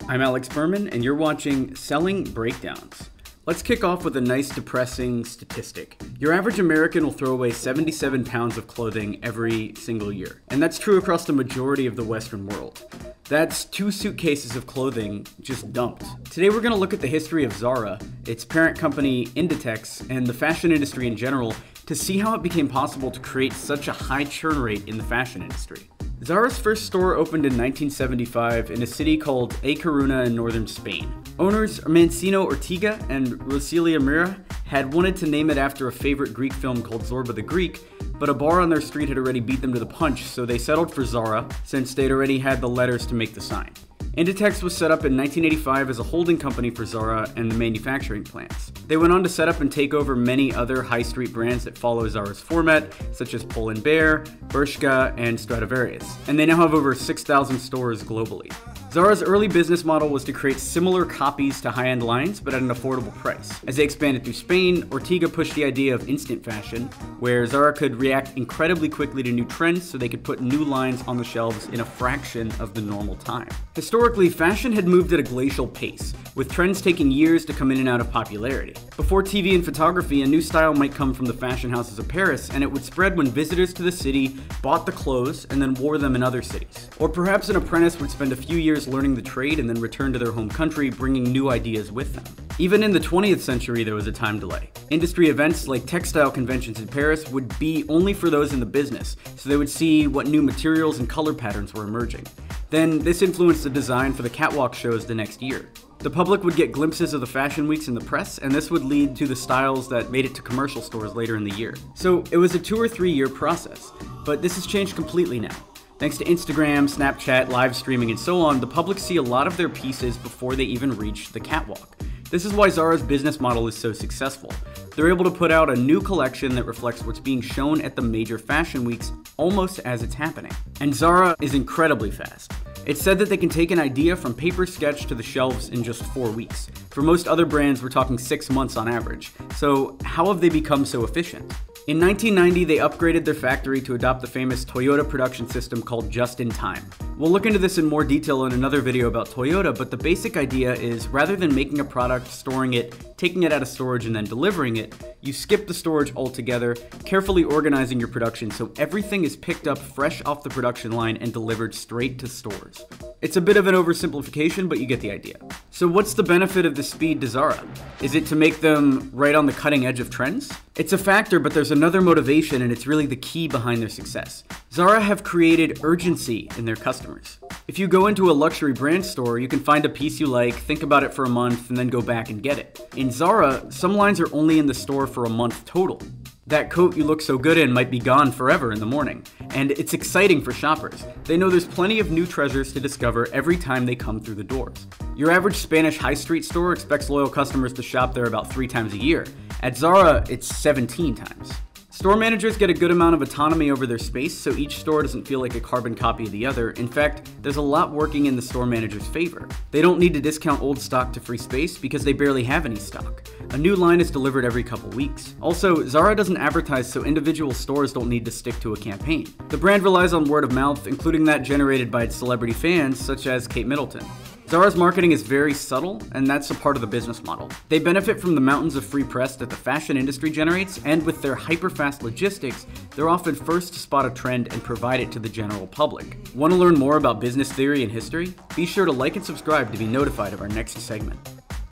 I'm Alex Berman, and you're watching Selling Breakdowns. Let's kick off with a nice depressing statistic. Your average American will throw away 77 pounds of clothing every single year. And that's true across the majority of the Western world. That's 2 suitcases of clothing just dumped. Today we're going to look at the history of Zara, its parent company Inditex, and the fashion industry in general to see how it became possible to create such a high churn rate in the fashion industry. Zara's first store opened in 1975 in a city called A Coruna in northern Spain. Owners Amancio Ortega and Rosalia Mera had wanted to name it after a favorite Greek film called Zorba the Greek, but a bar on their street had already beat them to the punch, so they settled for Zara since they'd already had the letters to make the sign. Inditex was set up in 1985 as a holding company for Zara and the manufacturing plants. They went on to set up and take over many other high street brands that follow Zara's format, such as Pull & Bear, Bershka and Stradivarius, and they now have over 6,000 stores globally. Zara's early business model was to create similar copies to high-end lines, but at an affordable price. As they expanded through Spain, Ortega pushed the idea of instant fashion, where Zara could react incredibly quickly to new trends so they could put new lines on the shelves in a fraction of the normal time. Historically, fashion had moved at a glacial pace, with trends taking years to come in and out of popularity. Before TV and photography, a new style might come from the fashion houses of Paris, and it would spread when visitors to the city bought the clothes and then wore them in other cities. Or perhaps an apprentice would spend a few years learning the trade and then return to their home country, bringing new ideas with them. Even in the 20th century, there was a time delay. Industry events like textile conventions in Paris would be only for those in the business, so they would see what new materials and color patterns were emerging. Then this influenced the design for the catwalk shows the next year. The public would get glimpses of the fashion weeks in the press, and this would lead to the styles that made it to commercial stores later in the year. So it was a 2 or 3 year process, but this has changed completely now. Thanks to Instagram, Snapchat, live streaming, and so on, the public see a lot of their pieces before they even reach the catwalk. This is why Zara's business model is so successful. They're able to put out a new collection that reflects what's being shown at the major fashion weeks almost as it's happening. And Zara is incredibly fast. It's said that they can take an idea from paper sketch to the shelves in just 4 weeks. For most other brands, we're talking 6 months on average. So how have they become so efficient? In 1990, they upgraded their factory to adopt the famous Toyota production system called just-in-time. We'll look into this in more detail in another video about Toyota, but the basic idea is rather than making a product, storing it, taking it out of storage, and then delivering it, you skip the storage altogether, carefully organizing your production so everything is picked up fresh off the production line and delivered straight to stores. It's a bit of an oversimplification, but you get the idea. So what's the benefit of the speed to Zara? Is it to make them right on the cutting edge of trends? It's a factor, but there's another motivation, and it's really the key behind their success. Zara have created urgency in their customers. If you go into a luxury brand store, you can find a piece you like, think about it for a month, and then go back and get it. In Zara, some lines are only in the store for a month total. That coat you look so good in might be gone forever in the morning. And it's exciting for shoppers. They know there's plenty of new treasures to discover every time they come through the doors. Your average Spanish high street store expects loyal customers to shop there about 3 times a year. At Zara, it's 17 times. Store managers get a good amount of autonomy over their space, so each store doesn't feel like a carbon copy of the other. In fact, there's a lot working in the store manager's favor. They don't need to discount old stock to free space because they barely have any stock. A new line is delivered every couple weeks. Also, Zara doesn't advertise, so individual stores don't need to stick to a campaign. The brand relies on word of mouth, including that generated by its celebrity fans, such as Kate Middleton. Zara's marketing is very subtle, and that's a part of the business model. They benefit from the mountains of free press that the fashion industry generates, and with their hyper-fast logistics, they're often first to spot a trend and provide it to the general public. Want to learn more about business theory and history? Be sure to like and subscribe to be notified of our next segment.